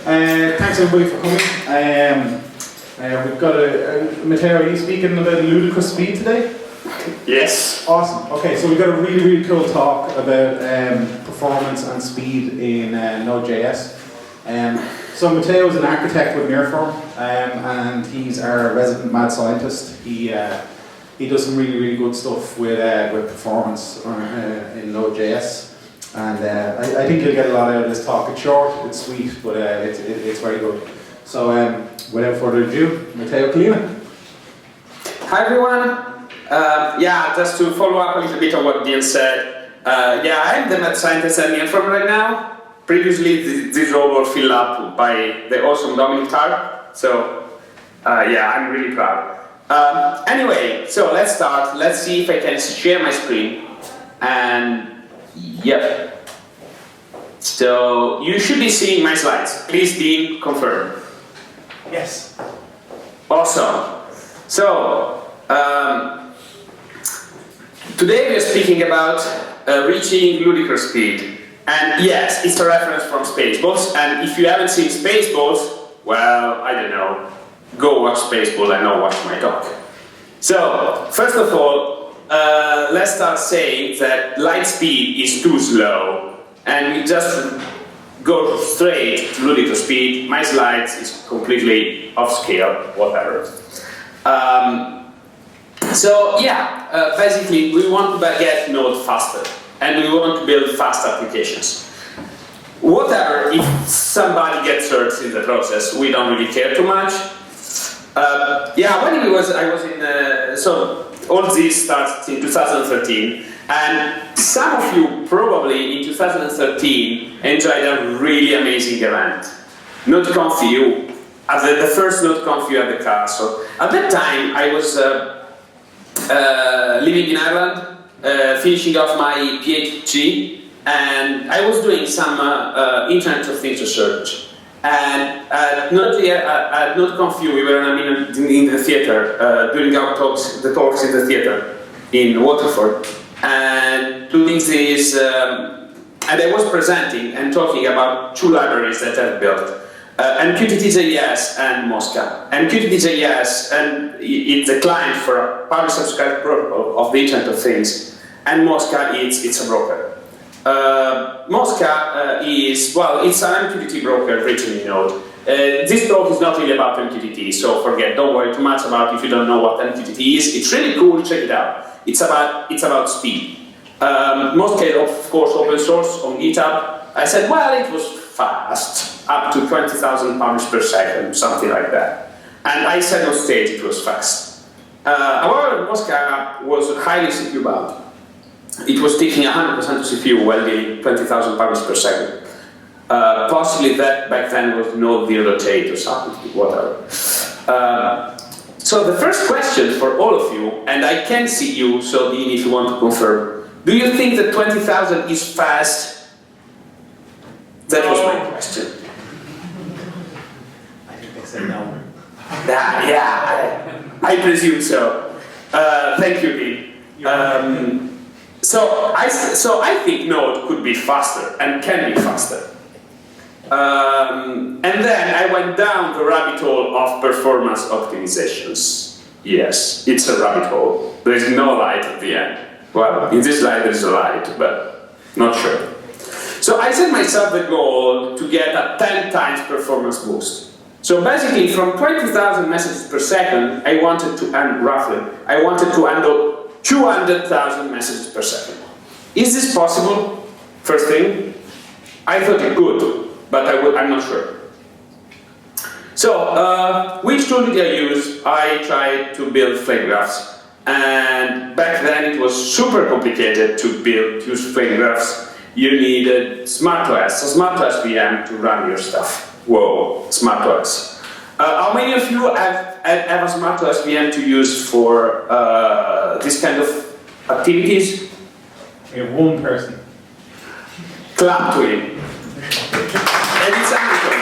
Thanks everybody for coming. We've got Matteo, are you speaking about Ludicrous Speed today? Yes. Awesome. Okay, so we've got a really cool talk about performance and speed in Node.js. So Matteo is an architect with nearForm, and he's our resident mad scientist. He does some really good stuff with performance in Node.js. And I think you'll get a lot out of this talk. It's short, it's sweet, but it's very good. So without further ado, Matteo Collina. Hi everyone. Just to follow up a little bit on what Dean said. I'm the mad scientist at nearForm right now. Previously, this role was filled up by the awesome Dominic Tarr. So I'm really proud. Anyway, so let's start. Let's see if I can share my screen. And yep. So you should be seeing my slides. Please, Dean, confirm. Yes. Awesome. So today we are speaking about reaching ludicrous speed. And yes, it's a reference from Spaceballs. And if you haven't seen Spaceballs, well, I don't know. Go watch Spaceballs and not watch my talk. So first of all, let's start saying that light speed is too slow. And we just go straight to ludicrous speed. My slides is completely off scale, whatever. Basically we want to get Node faster. And we want to build fast applications. Whatever, if somebody gets hurt in the process, we don't really care too much. All this starts in 2013, and some of you probably in 2013 enjoyed a really amazing event, Nodeconf.eu, the first Nodeconf.eu at the castle. At that time, I was living in Ireland, finishing off my PhD, and I was doing some Internet of Things research. And at Nodeconf.eu, we were in the theater, doing our talks in the theater in Waterford, and doing this, and I was presenting and talking about two libraries that I've built, MQTT and Mosca. MQTT, and it's a client for a publish subscribe protocol of the Internet of Things, and Mosca, it's a broker. Mosca it's an MQTT broker written in Node. This talk is not really about MQTT, so don't worry too much about it if you don't know what MQTT is. It's really cool, check it out. It's about speed. Mosca is of course open source on GitHub. I said, well, it was fast, up to 20,000 published per second, something like that. And I said on stage it was fast. However, Mosca was highly CPU bound. It was taking 100% of CPU while getting 20,000 published per second. Possibly that back then was Node 0.8 or something, whatever. So the first question for all of you, and I can see you, so Dean, if you want to confirm, do you think that 20,000 is fast? That was my question. I think they said no. I presume so. Thank you, Dean. So I think Node could be faster and can be faster. And then I went down the rabbit hole of performance optimizations. Yes, it's a rabbit hole. There is no light at the end. Well, in this slide there is a light, but not sure. So I set myself the goal to get a 10 times performance boost. So basically from 20,000 messages per second, I wanted to handle 200,000 messages per second. Is this possible? First thing, I thought it could, but I'm not sure. So, which tool did I use? I tried to build flame graphs, and back then it was super complicated to use flame graphs. You needed SmartOS, a SmartOS VM to run your stuff. Whoa, SmartOS. How many of you have a SmartOS VM to use for this kind of activities? We have one person. Clap to him. And it's Anton.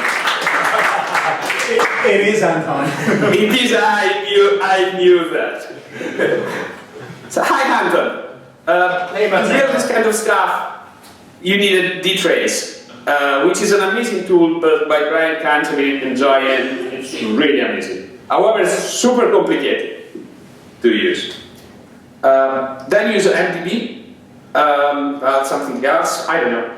It is Anton. It is, I knew that. So, hi Anton. Hey, to build this kind of stuff, you needed dtrace. which is an amazing tool built by Brian Cantillon and Giant. It's really amazing. However, it's super complicated to use. Then use MDB, something else, I don't know.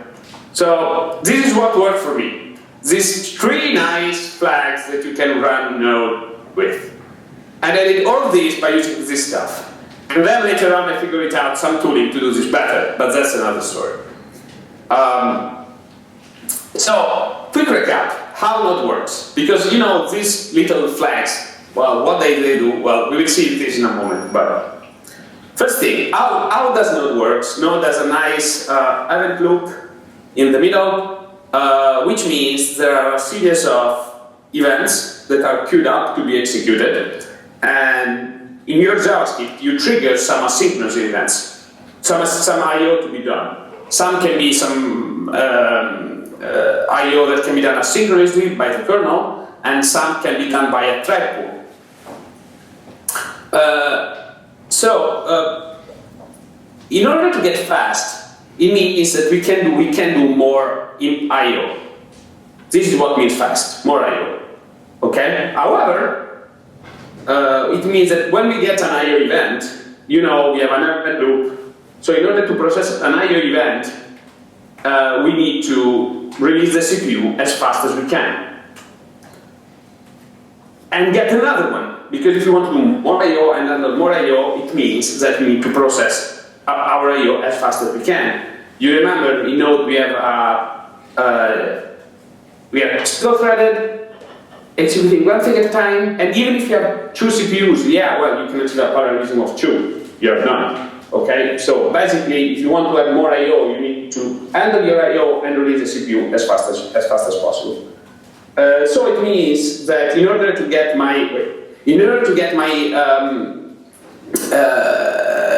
So this is what worked for me. These 3 nice flags that you can run Node with. And I did all of this by using this stuff. And then later on I figured out some tooling to do this better, but that's another story. So, quick recap, how Node works. Because you know, these little flags, well, what they do, well, we will see this in a moment. But first thing, how does Node work? Node has a nice event loop in the middle, which means there are a series of events that are queued up to be executed. And in your JavaScript, you trigger some asynchronous events, some I/O to be done. Some can be some I/O that can be done asynchronously by the kernel, and some can be done by a thread pool. In order to get fast, it means that we can do more in I/O. This is what means fast, more I/O. Okay. However, it means that when we get an I/O event, you know, we have an event loop. So in order to process an I/O event, we need to release the CPU as fast as we can. And get another one, because if you want to do more I/O and then more I/O, it means that we need to process our I/O as fast as we can. You remember in Node we have single-threaded, executing one thing at a time, and even if you have 2 CPUs, yeah, well, you can achieve a parallelism of 2. You have none. Okay, so basically, if you want to have more I/O, you need to handle your I/O and release the CPU as fast as possible. So it means that in order to get my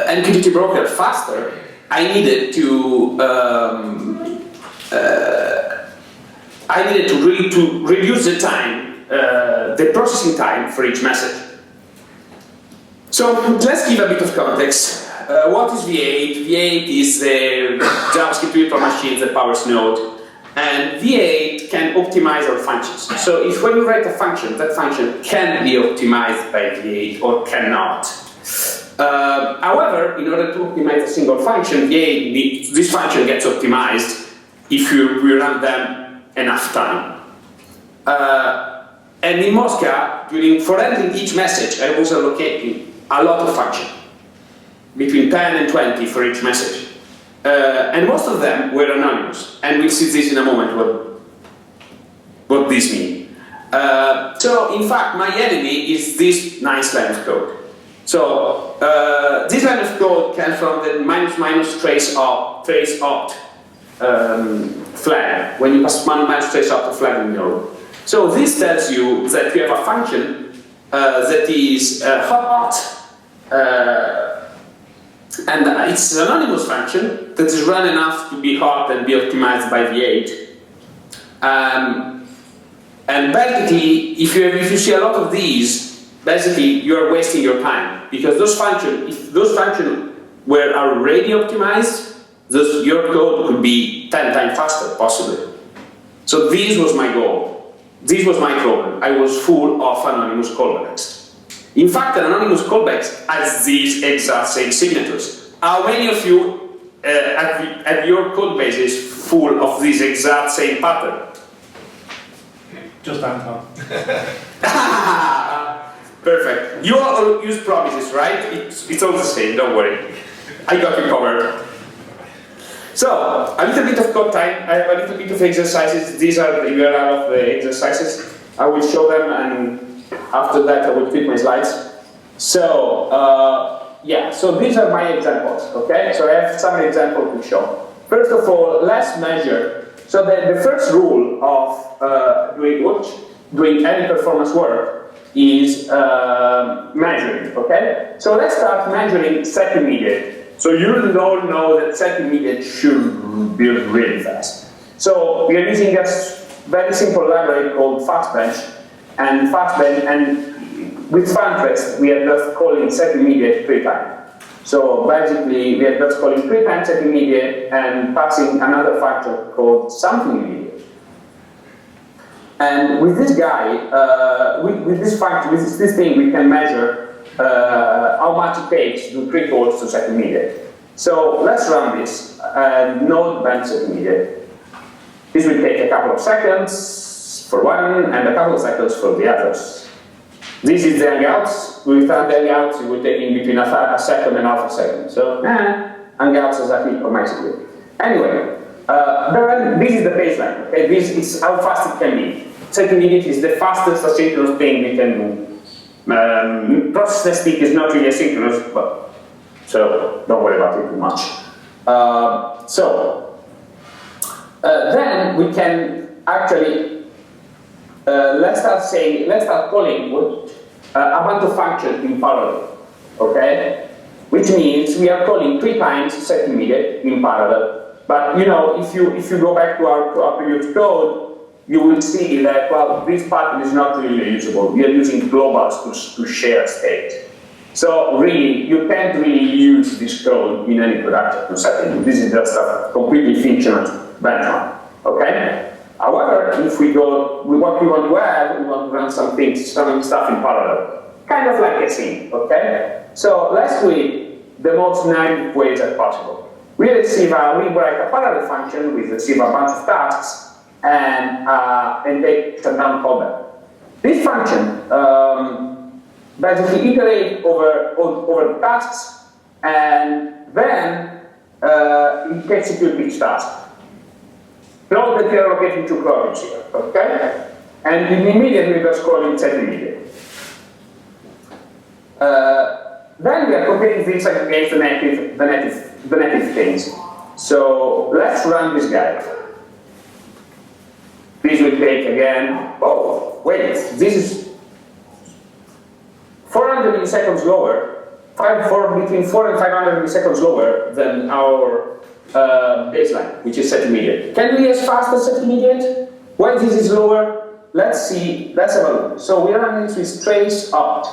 MQTT broker faster, I needed to really reduce the time, the processing time for each message. So let's give a bit of context. What is V8? V8 is the JavaScript virtual machine that powers Node, and V8 can optimize our functions. So if when you write a function, that function can be optimized by V8 or cannot. However, in order to optimize a single function, V8 this function gets optimized if we run them enough time. And in Mosca, for handling each message, I was allocating a lot of functions. Between 10 and 20 for each message. And most of them were anonymous. And we'll see this in a moment, what this means. So, in fact, my enemy is this nice line of code. So, this line of code comes from the trace opt flag, when you pass -trace opt flag in Node. So, this tells you that you have a function that is hot, and it's an anonymous function that is run enough to be hot and be optimized by V8. And basically, if you see a lot of these, basically you are wasting your time, because if those functions were already optimized, your code could be 10 times faster, possibly. So this was my goal. This was my problem. I was full of anonymous callbacks. In fact, an anonymous callback has these exact same signatures. How many of you have your code bases full of this exact same pattern? Just Anton. Perfect. You all use promises, right? It's all the same, don't worry. I got you covered. So, a little bit of code time. I have a little bit of exercises. These are the URL of the exercises. I will show them, and after that I will tweet my slides. So, yeah, so these are my examples, okay? So I have some examples to show. First of all, let's measure. So the first rule of doing any performance work is measuring, okay? So let's start measuring set immediate. So you all know that set immediate should build really fast. So we are using a very simple library called fastbench, and with FunTrest we are just calling set immediate 3 times. So basically, we are just calling 3 times setImmediate and passing another function called something immediate. And with this guy, with this function, with this thing, we can measure how much it takes to do 3 calls to setImmediate. So let's run this. Node bench setImmediate. This will take a couple of seconds for one and a couple of seconds for the others. This is the Hangouts. With the Hangouts, it will take in between a second and half a second. So, Hangouts exactly automatically. Anyway, this is the baseline. Okay? This is how fast it can be. setImmediate is the fastest asynchronous thing we can do. Process testing is not really asynchronous, but so don't worry about it too much. Then we can actually let's start calling a bunch of functions in parallel, okay? Which means we are calling 3 times setImmediate in parallel. But you know, if you go back to our previous code, you will see that this pattern is not really usable. We are using globals to share state. So really, you can't really use this code in any production setting. This is just a completely functional benchmark, okay? However, if we go with what we want to add, we want to run some stuff in parallel, kind of like a sync, okay? So let's do it the most naive ways as possible. We write a parallel function, we receive a bunch of tasks, and they shut down callback. This function basically iterate over the tasks, and then it executes each task. Note that we are allocating 2 clocks here, okay? And immediately just calling setImmediate. Then we are comparing this against the native things. So let's run this guy. This will take again. Oh, wait, this is 400 milliseconds lower, between 4 and 500 milliseconds lower than our baseline, which is setImmediate. Can we as fast as setImmediate? Why this is lower? Let's see. Let's have a look. So we are running with trace opt.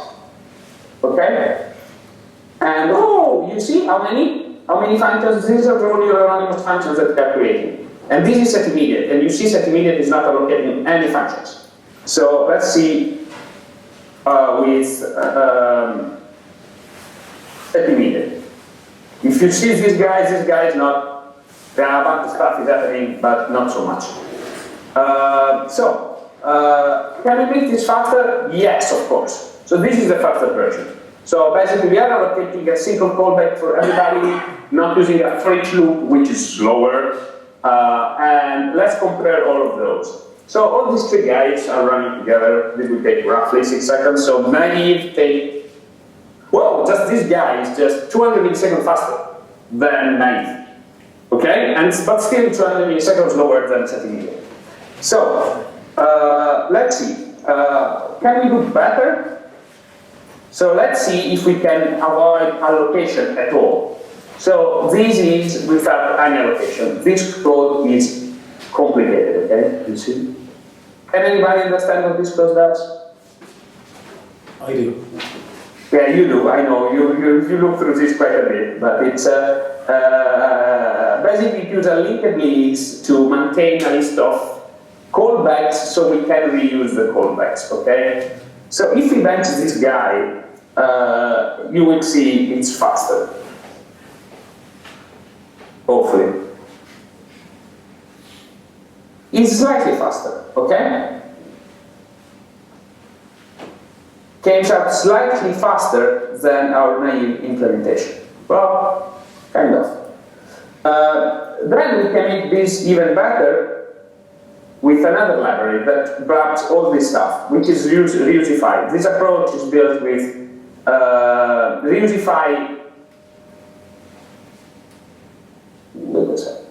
Okay? And oh, you see how many functions? These are the only anonymous functions that we are creating. And this is setImmediate. And you see setImmediate is not allocating any functions. So let's see with setImmediate. If you see this guy is not, there are a bunch of stuff is happening, but not so much. Can we make this faster? Yes, of course. So this is the faster version. So basically we are allocating a single callback for everybody, not using a for each loop, which is slower. And let's compare all of those. So all these 3 guys are running together. This will take roughly 6 seconds. So naive take, whoa, just this guy is just 200 milliseconds faster than naive. Okay? But still 200 milliseconds lower than setImmediate. So let's see. Can we do better? So let's see if we can avoid allocation at all. So this is without any allocation. This code is complicated, okay? You see? Can anybody understand what this code does? I do. Yeah, you do, I know. You look through this quite a bit, but it's basically use a linked list to maintain a list of callbacks so we can reuse the callbacks, okay? So if we bench this guy, you will see it's faster. Hopefully. It's slightly faster, okay? Came out slightly faster than our naive implementation. Well, kind of. Then we can make this even better with another library that grabs all this stuff, which is Reusify. This approach is built with Reusify. Wait a second.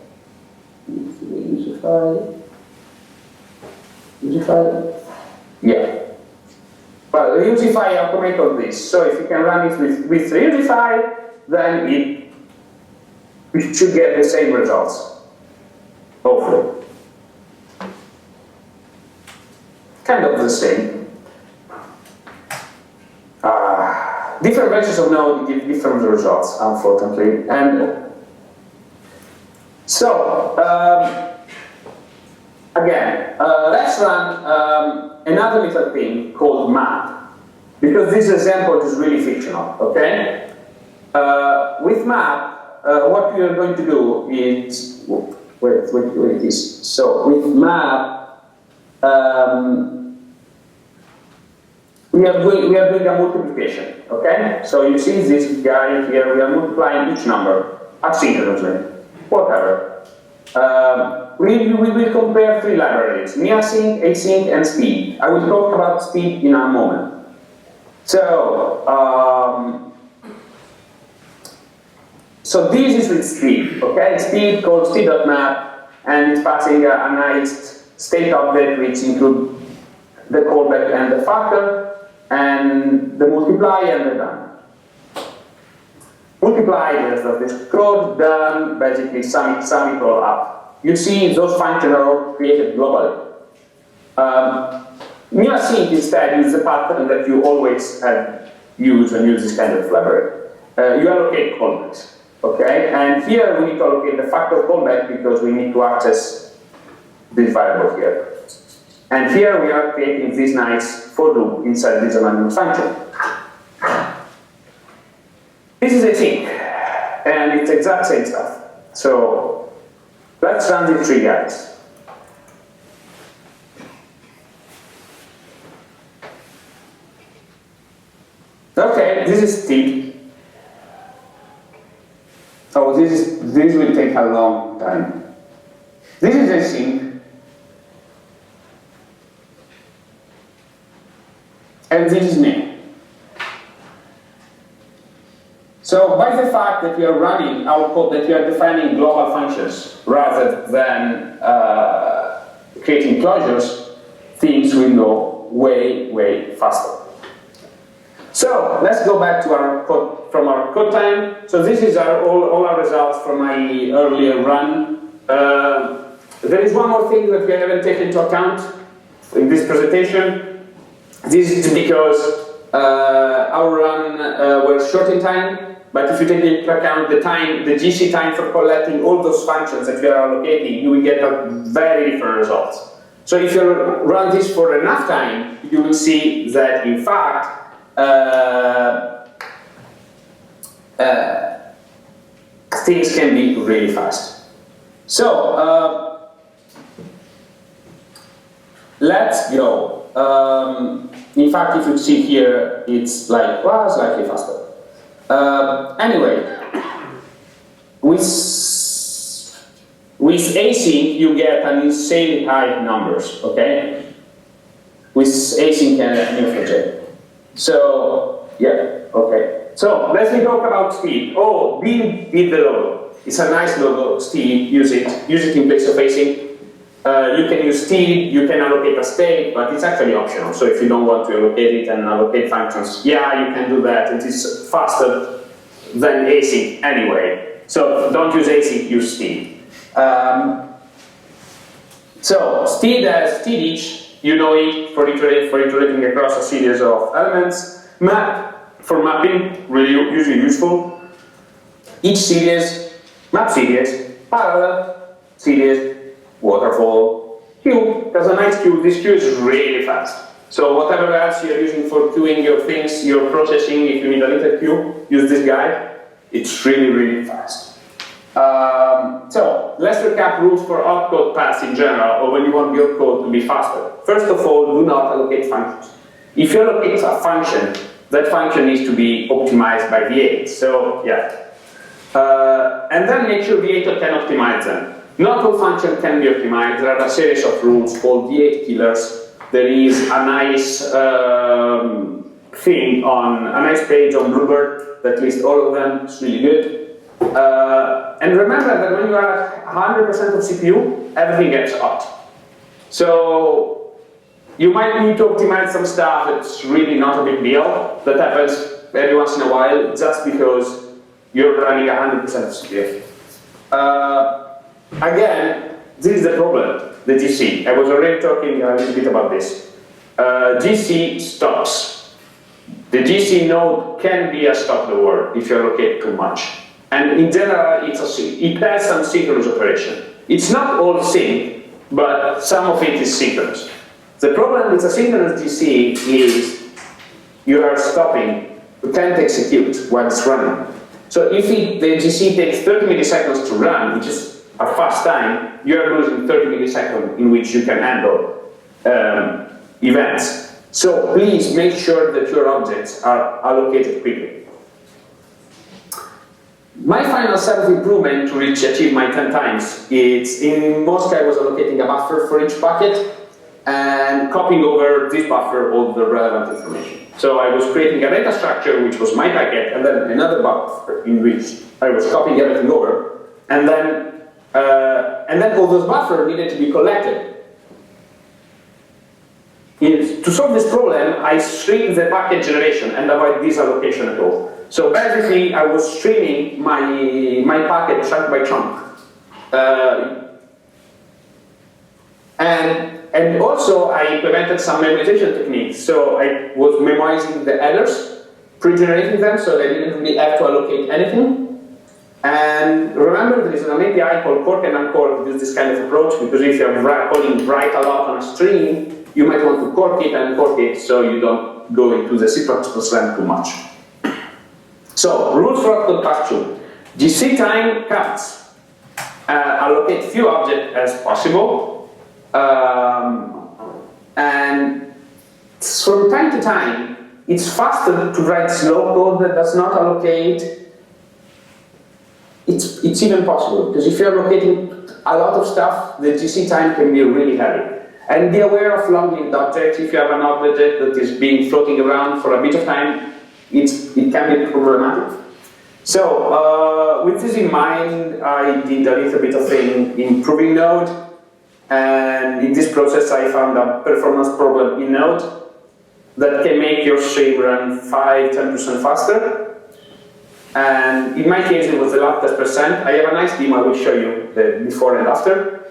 Reusify? Yeah. Well, Reusify automate all this. So if you can run it with Reusify, then we should get the same results. Hopefully. Kind of the same. different versions of Node give different results, unfortunately. And so, again, let's run another little thing called map, because this example is really fictional, okay? With map, what we are going to do is, where it is. So with map, we are doing a multiplication, okay? So you see this guy here, we are multiplying each number asynchronously, whatever. We will compare three libraries, nearsync, async, and speed. I will talk about speed in a moment. So, so this is with speed, okay? Speed called speed.map, and it's passing a nice state object which includes the callback and the factor, and the multiply and the done. Multiply is this code, done, basically sum it all up. You see those functions are all created globally. nearsync instead is the pattern that you always use when you use this kind of library. You allocate callbacks, okay? And here we need to allocate the factor callback because we need to access this variable here. And here we are creating this nice for loop inside this anonymous function. This is async, and it's exact same stuff. So let's run these three guys. Okay, this is speed. Oh, this will take a long time. This is async. And this is me. So by the fact that we are running our code, that we are defining global functions rather than creating closures, things will go way, way faster. So let's go back to our code, from our code time. So this is all our results from my earlier run. There is one more thing that we haven't taken into account in this presentation. This is because our run was short in time, but if you take into account the time, the GC time for collecting all those functions that we are allocating, you will get a very different results. So if you run this for enough time, you will see that in fact, things can be really fast. So let's go. In fact, if you see here, it's like, well, slightly faster. Anyway, with async, you get an insanely high numbers, okay? With async and nearForm. So, yeah, okay. So, let's talk about speed. Oh, did the logo. It's a nice logo, Speed, use it in place of async. You can use Steed, you can allocate a state, but it's actually optional. So if you don't want to allocate it and allocate functions, yeah, you can do that. It is faster than async anyway. So don't use async, use Steed. So Steed has Steed each, you know it for iterating across a series of elements. Map for mapping, really usually useful. Each series, map series, parallel series, waterfall, queue. There's a nice queue. This queue is really fast. So whatever else you're using for queuing your things, your processing, if you need a little queue, use this guy. It's really, really fast. So let's recap rules for opcode paths in general, or when you want your code to be faster. First of all, do not allocate functions. If you allocate a function, that function needs to be optimized by V8. So yeah. And then make sure V8 can optimize them. Not all functions can be optimized. There are a series of rules called V8 killers. There is a nice thing on a nice page on Bluebird that lists all of them. It's really good. And remember that when you are at 100% of CPU, everything gets hot. So you might need to optimize some stuff. It's really not a big deal. That happens every once in a while, just because you're running 100% of CPU. Again, this is the problem, the GC. I was already talking a little bit about this. GC stops The GC node can be a stop the world if you allocate too much. And in general, it has some synchronous operation. It's not all sync, but some of it is synchronous. The problem with asynchronous GC is you are stopping, you can't execute while it's running. So if the GC takes 30 milliseconds to run, which is a fast time, you are losing 30 milliseconds in which you can handle events. So please make sure that your objects are allocated quickly. My final self-improvement to achieve my 10 times is in Mosca I was allocating a buffer for each bucket and copying over this buffer all the relevant information. So I was creating a data structure which was my packet and then another buffer in which I was copying everything over and then all those buffers needed to be collected. To solve this problem, I streamed the packet generation and avoid disallocation at all. So basically, I was streaming my packet chunk by chunk. And also, I implemented some memorization techniques. So I was memorizing the headers, pre-generating them, so they didn't really have to allocate anything. And remember, there is an API called cork and uncork to use this kind of approach, because if you're calling write a lot on a string, you might want to cork it and cork it so you don't go into the C++ land too much. So, rules for optimal pass-through. GC time counts. Allocate few objects as possible. And from time to time, it's faster to write slow code that does not allocate. It's even possible, because if you're allocating a lot of stuff, the GC time can be really heavy. And be aware of long-lived objects. If you have an object that is being floating around for a bit of time, it can be problematic. So, with this in mind, I did a little bit of improving Node. And in this process, I found a performance problem in Node that can make your stream run 5–10% faster. And in my case, it was the last %. I have a nice demo. I will show you the before and after.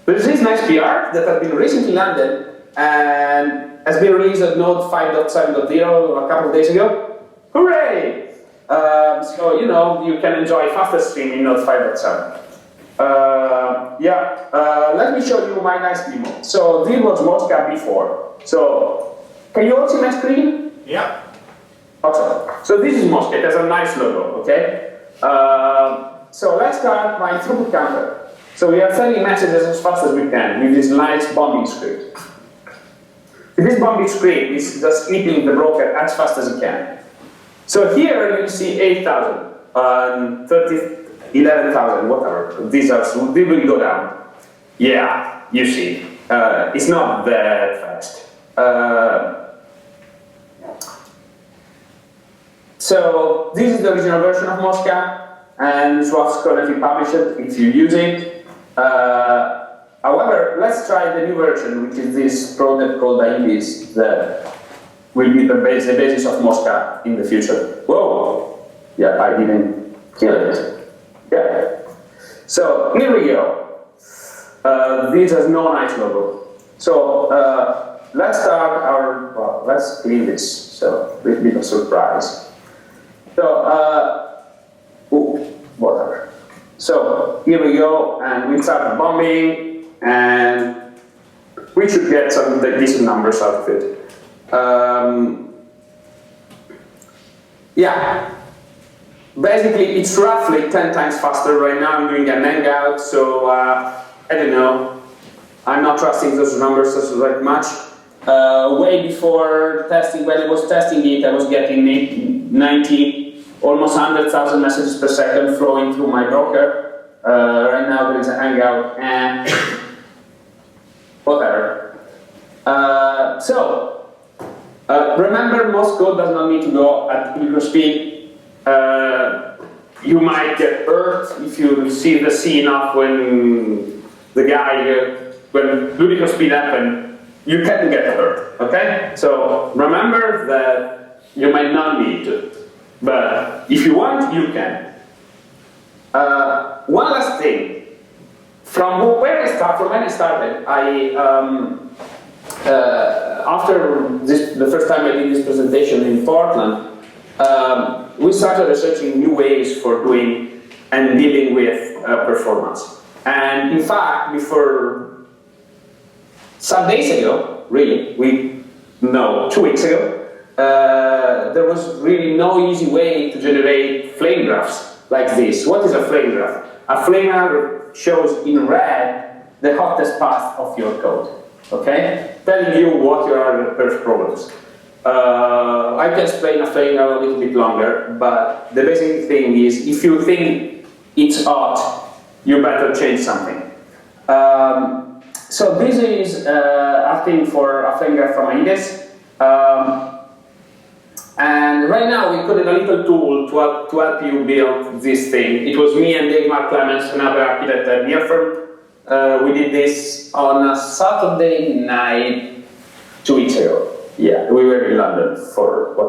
There is this nice PR that has been recently landed and has been released at Node 5.7.0 a couple of days ago. Hooray! So, you know, you can enjoy faster stream in Node 5.7. Let me show you my nice demo. So, this was Mosca before. So, can you all see my screen? Yeah. Awesome. So, this is Mosca. It has a nice logo, okay? So, let's start my throughput counter. So we are sending messages as fast as we can with this nice bombing script. This bombing script is just eating the broker as fast as it can. So here you see 8,000, 11,000, whatever. These will go down. Yeah, you see. It's not that fast. So this is the original version of Mosca, and it's what's currently published if you use it. However, let's try the new version, which is this project called Ibis, that will be the basis of Mosca in the future. Whoa! Yeah, I didn't kill it. Yeah. So here we go. This has no nice logo. So let's start our. Let's clean this. So a bit of surprise. So whatever. So here we go, and we start bombing, and we should get some decent numbers out of it. Yeah, basically it's roughly 10 times faster right now. I'm doing an hangout, so I don't know. I'm not trusting those numbers that much. Way before testing, when I was testing it, I was getting 90. Almost 100,000 messages per second flowing through my broker. Right now there is a hangout and whatever. Remember, most code does not need to go at Ludicrous speed. You might get hurt if you see the scene of when the guy, when Ludicrous speed happened, you can get hurt, okay? So remember that you might not need to. But if you want, you can. One last thing. From when I started, after the first time I did this presentation in Portland, we started researching new ways for doing and dealing with performance. And in fact, before some days ago, really, 2 weeks ago, there was really no easy way to generate flame graphs like this. What is a flame graph? A flame graph shows in red the hottest path of your code, okay? Telling you what are the perf problems. I can explain a flame graph a little bit longer, but the basic thing is if you think it's hot, you better change something. So this is a thing for a flame graph from index. And right now we coded a little tool to help you build this thing. It was me and Dave Mark Clemens, another architect at nearForm. We did this on a Saturday night 2 weeks ago. Yeah, we were in London for what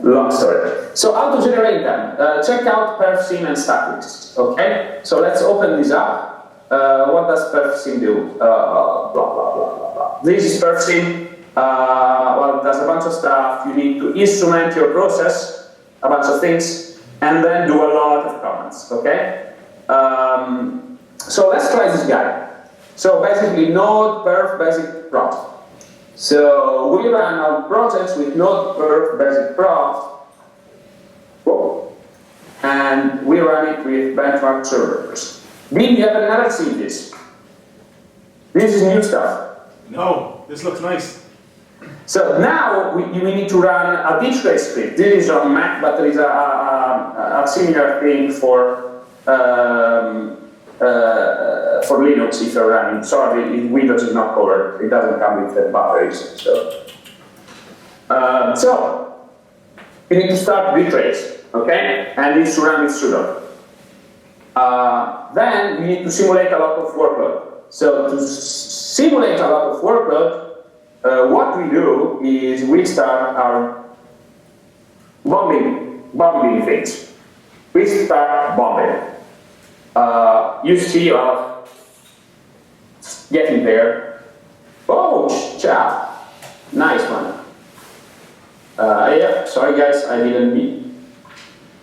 a long story. So how to generate them? Check out perfsim and statics. Okay, so let's open this up. What does perfsim do? Blah blah blah blah blah. This is perfsim. Well, it does a bunch of stuff. You need to instrument your process, a bunch of things, and then do a lot of comments, okay? So let's try this guy. So basically, node perf basic prot. So we run our projects with node perf basic prot, and we run it with benchmark servers. Bing, you have never seen this. This is new stuff. No, this looks nice. So now we need to run a Ludicrous Speed. This is on Mac, but there is a similar thing for Linux if you're running. Sorry, Windows is not covered. It doesn't come with the batteries. So you need to start retrace, okay? And it's to run with sudo. Then you need to simulate a lot of workload. So to simulate a lot of workload, what we do is we start our bombing things. We start bombing. You see getting there. Oh, ciao. Nice one. Yeah, sorry guys, I didn't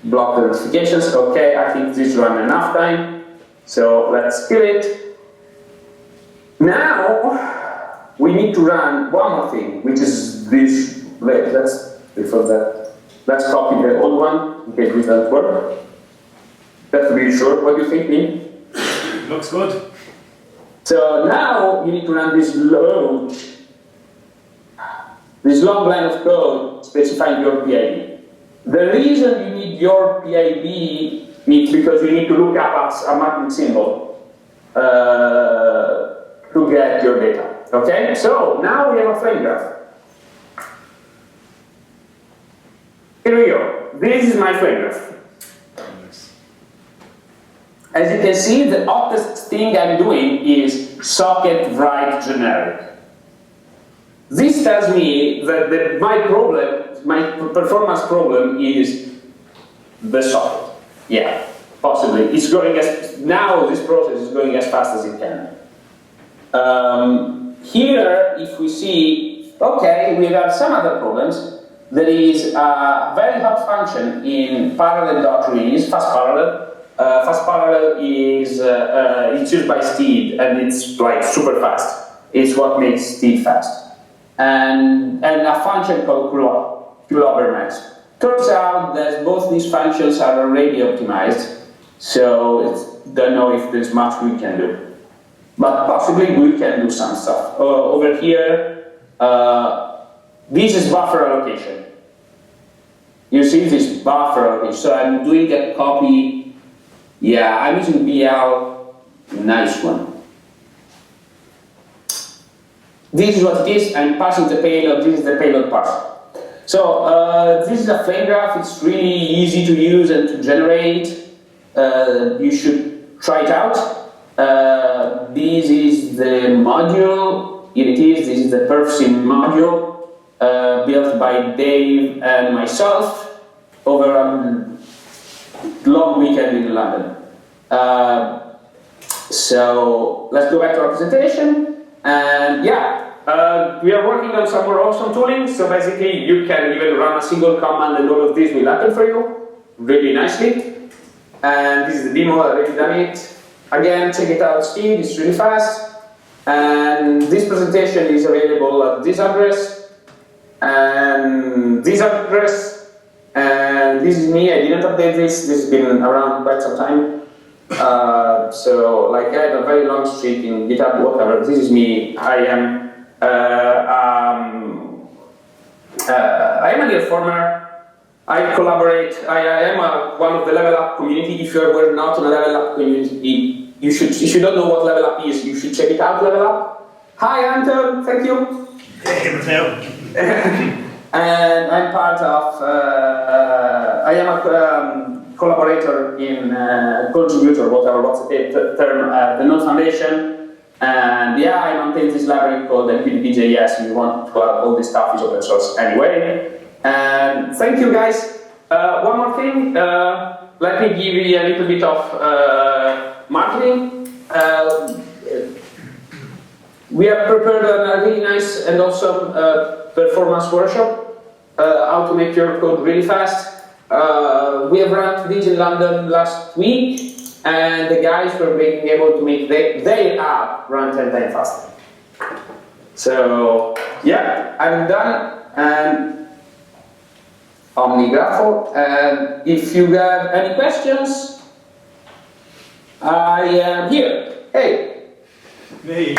block the notifications. Okay, I think this run enough time. So let's kill it. Now, we need to run one more thing, which is this. Let's copy the old one in case it doesn't work. Just to be sure. What do you think, Neil? Looks good. So now you need to run this long line of code specifying your PID. The reason you need your PID is because you need to look up a mapping symbol to get your data. Okay, so now we have a flame graph. Here we go. This is my flame graph. As you can see, the hottest thing I'm doing is socket write generic. This tells me that my performance problem is the socket. Yeah, possibly. It's going now this process is going as fast as it can. Here, if we see, okay, we have some other problems. There is a very hot function in parallel.release, fast parallel. Fast parallel is it's used by Steed, and it's like super fast. It's what makes Steed fast. And a function called callback. Turns out that both these functions are already optimized, so don't know if there's much we can do. But possibly we can do some stuff. Over here, this is buffer allocation. You see this buffer allocation. So I'm doing a copy. Yeah, I'm using BL. Nice one. This is what it is. I'm passing the payload. This is the payload parser. So this is a flame graph. It's really easy to use and to generate. You should try it out. This is the module. Here it is. This is the perfsim module built by Dave and myself over a long weekend in London. So let's go back to our presentation. And yeah, We are working on some more awesome tooling, so basically you can even run a single command and all of this will happen for you really nicely. And this is the demo, I already done it. Again, check it out, Speed, it's really fast. And this presentation is available at this address, and this address, and this is me. I didn't update this has been around quite some time. So like I had a very long streak in GitHub, whatever. This is me. I am a nearFormer. I collaborate. I am one of the LevelUp community. If you were not in a LevelUp community, you should. If you don't know what LevelUp is, you should check it out. LevelUp. Hi, Anton. Thank you. Hey, Matteo. And I'm part of. I am a collaborator in contributor, whatever. What's the term? The Node Foundation. And yeah, I maintain this library called MQTT.js. If you want to have all this stuff, is open source anyway. And thank you guys. One more thing, let me give you a little bit of marketing. We have prepared a really nice and awesome performance workshop, how to make your code really fast. We have run this in London last week, and the guys were being able to make their app run 10 times faster. So yeah, I'm done. And OmniGraphO, and if you have any questions, I am here. Hey! Hey.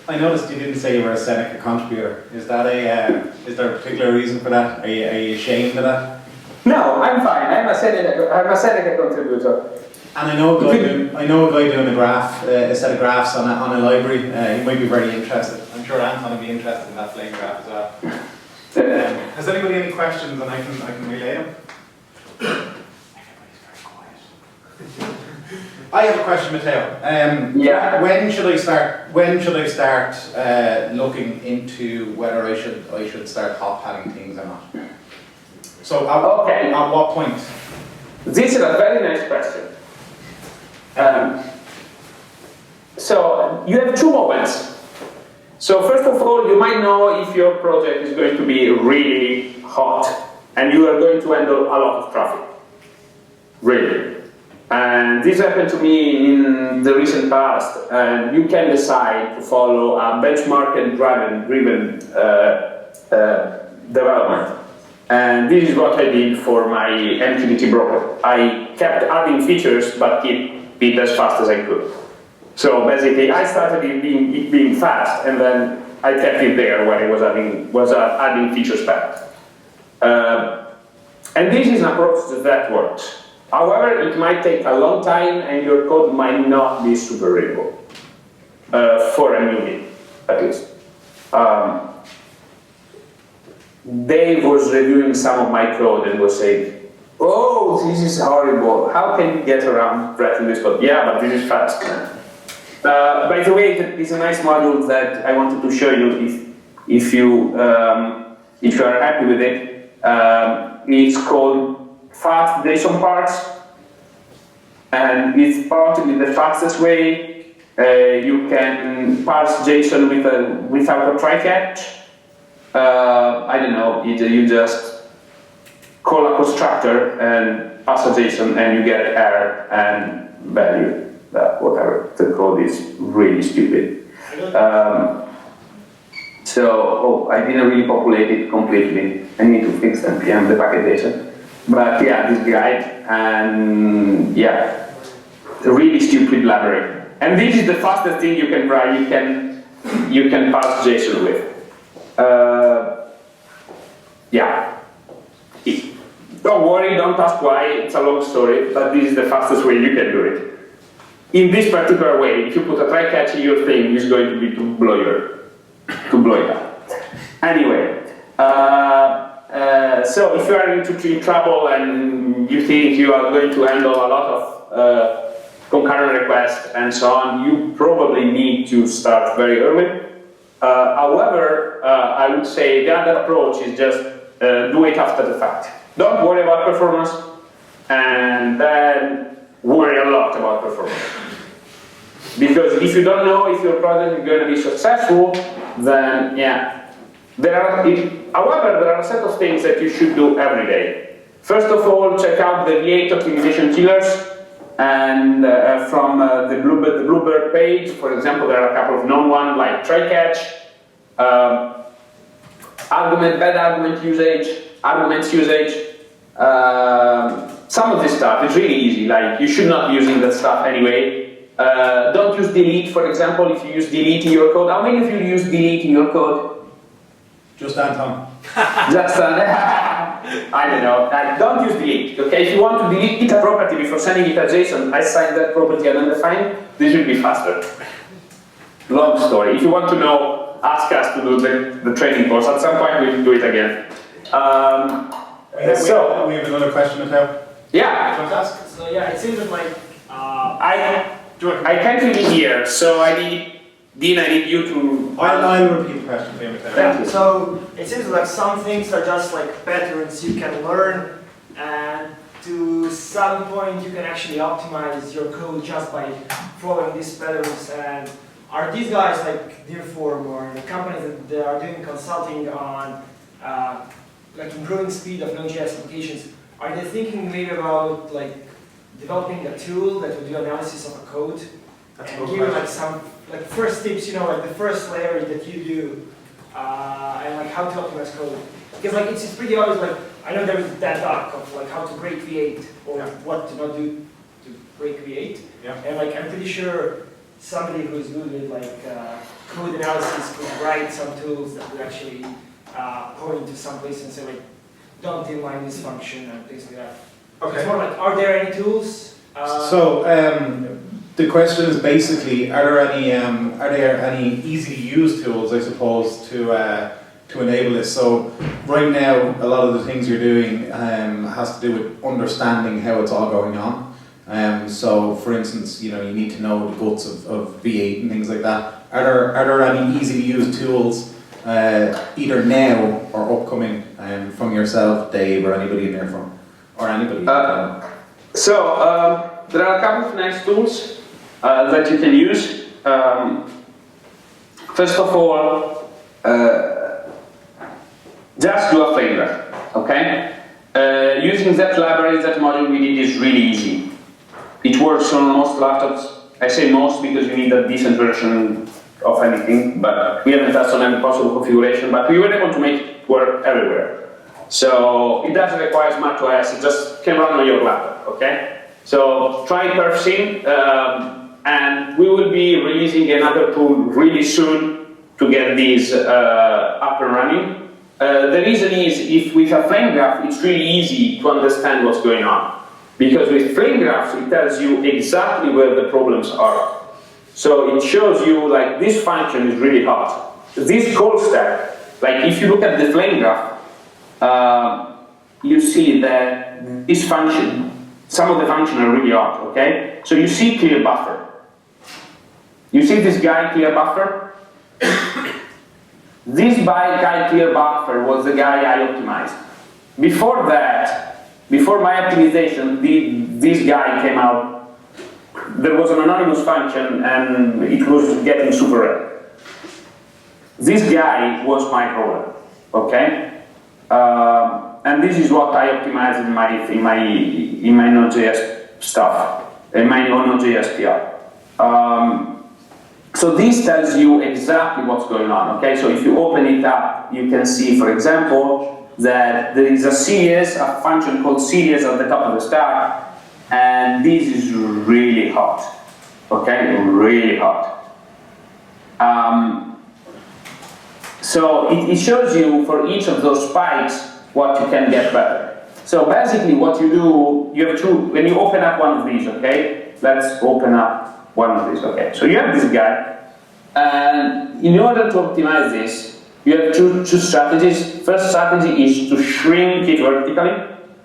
I noticed you didn't say you were a Seneca contributor. Is that is there a particular reason for that? Are you ashamed of that? No, I'm fine. I'm a Seneca contributor. And I know a guy doing a graph, a set of graphs on a library. He might be very interested. I'm sure Anton will be interested in that flame graph as well. Has anybody any questions, and I can relay them? Everybody's very quiet. I have a question, Matteo. Yeah. When should I start looking into whether I should start hot padding things or not? So at what point? This is a very nice question. So you have two moments. So first of all, you might know if your project is going to be really hot and you are going to handle a lot of traffic. Really. And this happened to me in the recent past, and you can decide to follow a benchmark and driven development. And this is what I did for my MQTT Broker. I kept adding features, but keep it as fast as I could. So basically, I started it being fast, and then I kept it there when it was adding features back. And this is an approach that works. However, it might take a long time, and your code might not be super readable for a newbie, at least. Dave was reviewing some of my code and was saying, "Oh, this is horrible. How can you get around writing this code?" Yeah, but this is fast. By the way, it's a nice module that I wanted to show you if you are happy with it. It's called fast JSON parts, and it's partly the fastest way. You can parse JSON without a try-catch. I don't know, you just call a constructor and pass a JSON and you get error and value, whatever. The code is really stupid. I didn't really populate it completely. I need to fix npm the packet JSON. But yeah, this guide, and yeah, really stupid library. And this is the fastest thing you can write. You can parse JSON with. Yeah. Don't worry, don't ask why, it's a long story, but this is the fastest way you can do it. In this particular way, if you put a try-catch in your thing, it's going to be to blow it up. Anyway, so if you are in trouble and you think you are going to handle a lot of concurrent requests and so on, you probably need to start very early. However, I would say the other approach is just do it after the fact. Don't worry about performance, and then worry a lot about performance. Because if you don't know if your product is going to be successful, then yeah. However, there are a set of things that you should do every day. First of all, check out the V8 optimization killers, and from the Bluebird page, for example, there are a couple of known ones like try catch, bad arguments usage. Some of this stuff is really easy. Like you should not be using that stuff anyway. Don't use delete, for example. If you use delete in your code, how many of you use delete in your code? Just Anton. Just I don't know. Don't use delete. Okay, if you want to delete a property before sending it as JSON, assign that property and undefined. This will be faster. Long story. If you want to know, ask us to do the training course. At some point, we'll do it again. We have another question, Matteo. Yeah. Fantastic. So yeah, it seems that like I can't really hear, so I need you to. I'll repeat the question for you, Matteo. Thank you. So it seems like some things are just like patterns you can learn, and to some point you can actually optimize your code just by following these patterns. And are these guys like nearForm or the companies that are doing consulting on like improving speed of Node.js applications? Are they thinking maybe about like developing a tool that will do analysis of a code and give like some like first tips, you know, like the first layer that you do, and like how to optimize code? Because like it's pretty obvious. Like I know there is that talk of like how to break V8 or what to not do to break V8, and like I'm pretty sure somebody who is good with like code analysis could write some tools that would actually point to some place and say like, don't inline this function and things like that. Okay. It's more like, are there any tools? The question is basically, are there any easy to use tools, I suppose, to enable this? So right now, a lot of the things you're doing has to do with understanding how it's all going on. So for instance, you need to know the guts of V8 and things like that. Are there any easy to use tools either now or upcoming from yourself, Dave, or anybody in NearForm, or anybody? There are a couple of nice tools that you can use. First of all, just do a flame graph, okay? Using that library, that module we did is really easy. It works on most laptops. I say most because you need a decent version of anything, but we haven't touched on any possible configuration, but we were able to make it work everywhere. So it doesn't require Mac OS, it just can run on your laptop, okay? So try perfsim, and we will be releasing another tool really soon to get these up and running. The reason is, if with a flame graph, it's really easy to understand what's going on. Because with flame graphs, it tells you exactly where the problems are. So it shows you, like, this function is really hot. This call stack, like if you look at the flame graph, you see that this function, some of the functions are really hot, okay? So you see clear buffer. You see this guy clear buffer? This guy clear buffer was the guy I optimized. Before that, before my optimization, this guy came out. There was an anonymous function and it was getting super red. This guy was my problem, okay? And this is what I optimized in my Node.js stuff, in my Node.js PR. So this tells you exactly what's going on, okay? So if you open it up, you can see, for example, that there is a function called series at the top of the stack, and this is really hot, okay? Really hot. So it shows you for each of those spikes what you can get better. So basically what you do, you have two, when you open up one of these, okay? Let's open up one of these, okay? So you have this guy, and in order to optimize this, you have two strategies. First strategy is to shrink it vertically.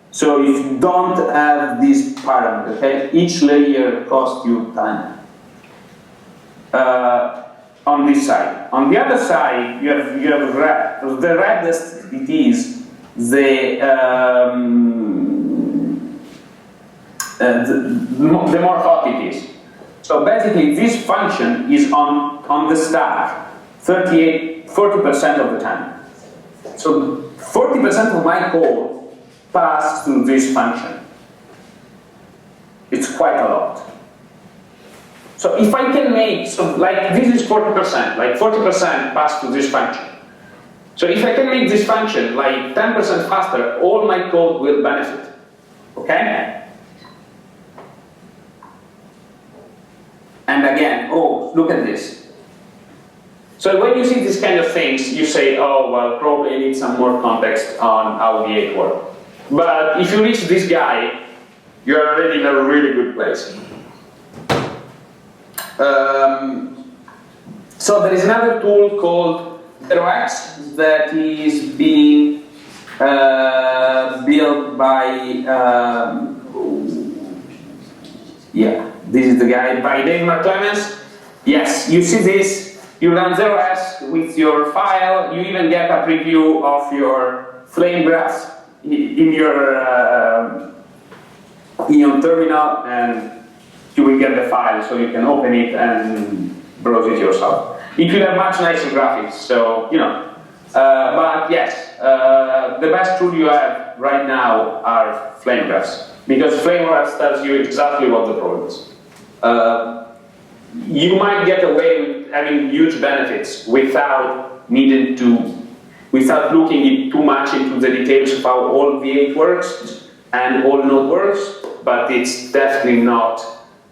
So if you don't have this parameter, okay, each layer costs you time. On this side. On the other side, you have red. The reddest it is, the the more hot it is. So basically, this function is on the stack 40% of the time. So 40% of my code pass through this function. It's quite a lot. So if I can make, so like this is 40%, like 40% pass to this function. So if I can make this function like 10% faster, all my code will benefit. Okay? And again, oh, look at this. So when you see these kind of things, you say, oh, well, probably I need some more context on how V8 works. But if you reach this guy, you're already in a really good place. So there is another tool called ZeroX that is being built by, this is the guy by Dave McClemens. Yes, you see this, you run ZeroX with your file, you even get a preview of your flame graphs in your terminal, and you will get the file so you can open it and browse it yourself. It will have much nicer graphics, so you know. But yes, the best tool you have right now are flame graphs, because flame graphs tells you exactly what the problem is. You might get away with having huge benefits without looking too much into the details of how all V8 works and all Node works, but it's definitely not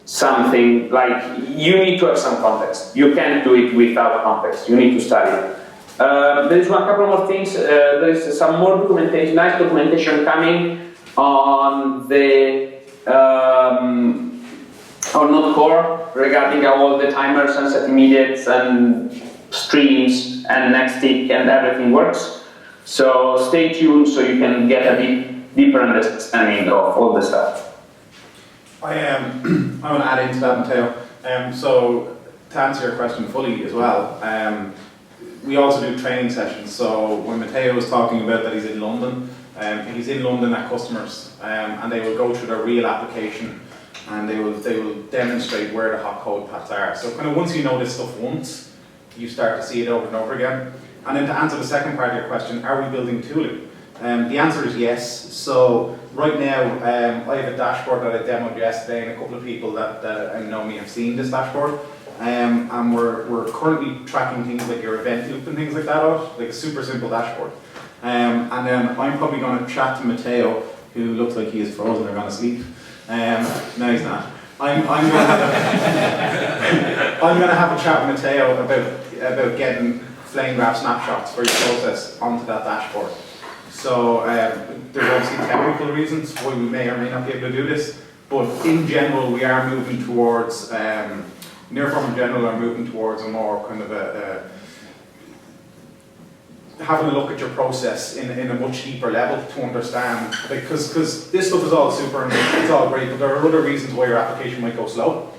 something like, you need to have some context. You can't do it without context. You need to study it. There is a couple more things. There is some more documentation, nice documentation coming on the on Node Core regarding how all the timers and set immediates and streams and next tick and everything works. So stay tuned so you can get a bit deeper understanding of all the stuff. I want to add into that, Matteo. So to answer your question fully as well, we also do training sessions. So when Matteo was talking about that he's in London at customers, and they will go through their real application, and they will demonstrate where the hot code paths are. So kind of once you know this stuff once, you start to see it over and over again. And then to answer the second part of your question, are we building tooling? The answer is yes. So right now, I have a dashboard that I demoed yesterday, and a couple of people that know me have seen this dashboard. And we're currently tracking things like your event loop and things like that out, like a super simple dashboard. And then I'm probably going to chat to Matteo, who looks like he is frozen or gone to sleep. No, he's not. I'm going to have a chat with Matteo about getting flame graph snapshots for your process onto that dashboard. So there's obviously technical reasons why we may or may not be able to do this, but in general we are moving towards, nearForm in general are moving towards a more kind of having a look at your process in a much deeper level to understand, because this stuff is all super and it's all great, but there are other reasons why your application might go slow.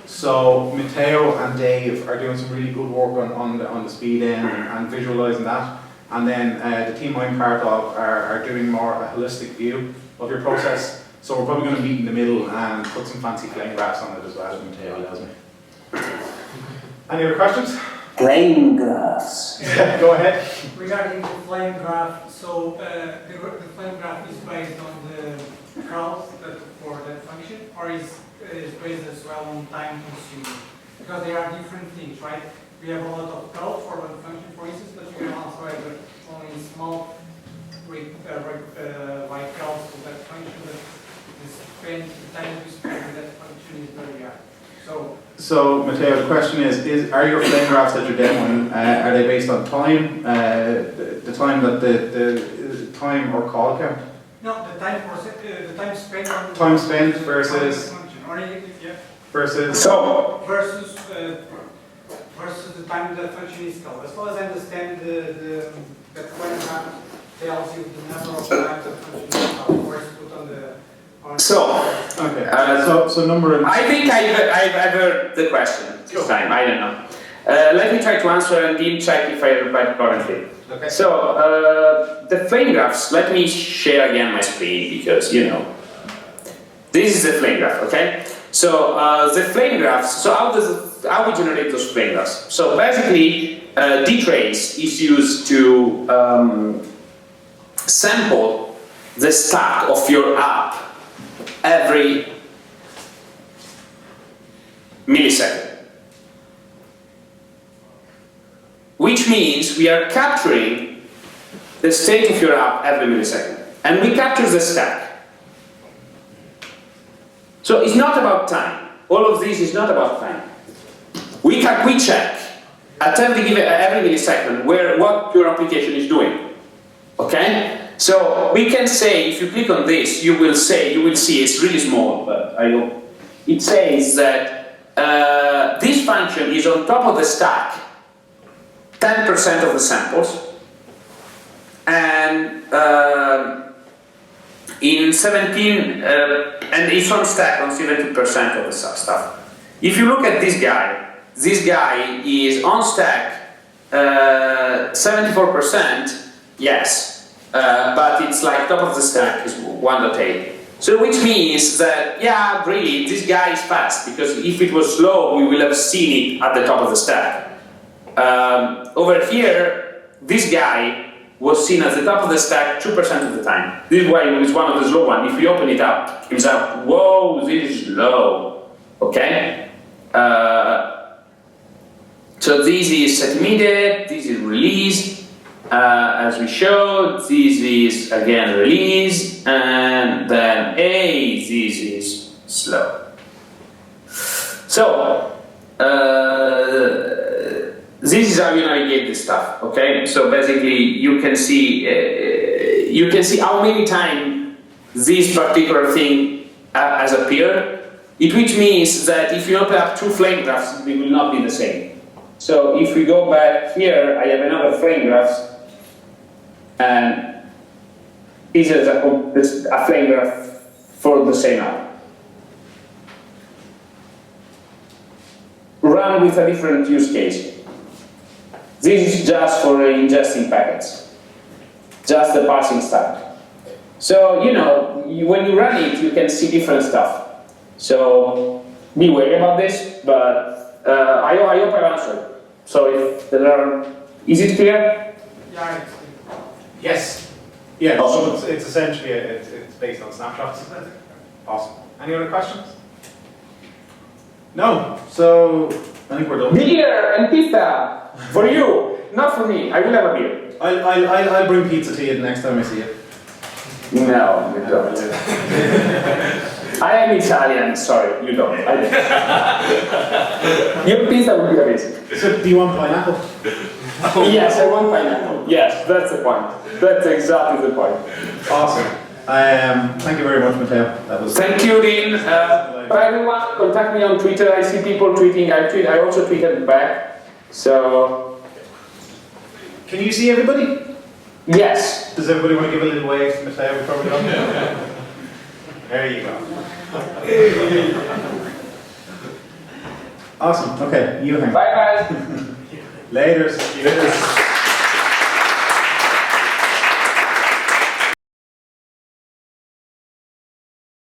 So Matteo and Dave are doing some really good work on the speed end and visualizing that. And then the team I'm part of are doing more of a holistic view of your process. So we're probably going to meet in the middle and put some fancy flame graphs on it as well, as Matteo allows me. Any other questions? Flame graphs. Go ahead. Regarding the flame graph, so the flame graph is based on the calls for that function, or is based as well on time consuming? Because they are different things, right? We have a lot of calls for one function, for instance, but you can also have only small white calls for that function, but the time you spend with that function is very high. So Matteo, the question is are your flame graphs that you're demoing, are they based on time, the time that the time or call count? No, the time spent on time spent versus function, or yeah. Versus the time that function is called. As far as I understand, the flame graph tells you the number of times the function is called, or it's put on the so number and I think I've heard the question this time. I don't know. Let me try to answer and then check if I replied correctly. Okay. So the flame graphs. Let me share again my screen because you know This is the flame graph, okay? So the flame graphs, so how we generate those flame graphs? So basically, dtrace is used to sample the stack of your app every millisecond. Which means we are capturing the state of your app every millisecond. And we capture the stack. So it's not about time. All of this is not about time. We check at every millisecond what your application is doing. Okay? So we can say, if you click on this, you will see it's really small, but I hope it says that this function is on top of the stack 10% of the samples, and in 17, and it's on stack on 70% of the stuff. If you look at this guy is on stack 74%, yes, but it's like top of the stack is 1.8. So which means that, yeah, really, this guy is fast, because if it was slow, we will have seen it at the top of the stack. Over here, this guy was seen at the top of the stack 2% of the time. This is why it was one of the slow ones. If we open it up, it comes out, whoa, this is low. Okay? So this is set immediate, this is release, as we showed, this is again release, and then this is slow. So, this is how you navigate this stuff, okay? So basically, you can see how many times this particular thing has appeared, which means that if you open up two flame graphs, they will not be the same. So if we go back here, I have another flame graph, and this is a flame graph for the same app. Run with a different use case. This is just for ingesting packets, just the parsing stack. So, you know, when you run it, you can see different stuff. So, be wary about this, but I hope I've answered. So, if there are, is it clear? Yeah, it's clear. Yes. Yeah, so it's essentially, it's based on snapshots. Awesome. Any other questions? No. So, I think we're done. Beer and pizza! For you, not for me. I will have a beer. I'll bring pizza to you the next time I see you. No, you don't. I am Italian, sorry, you don't. Your pizza would be amazing. So, do you want pineapple? Yes, I want pineapple. Yes, that's the point. That's exactly the point. Awesome. Thank you very much, Matteo. That was. Thank you, Dean. For everyone, contact me on Twitter. I see people tweeting. I also tweeted back. So. Can you see everybody? Yes. Does everybody want to give a little wave to Matteo before we go? There you go. Awesome. Okay, you hang. Bye, guys. Later.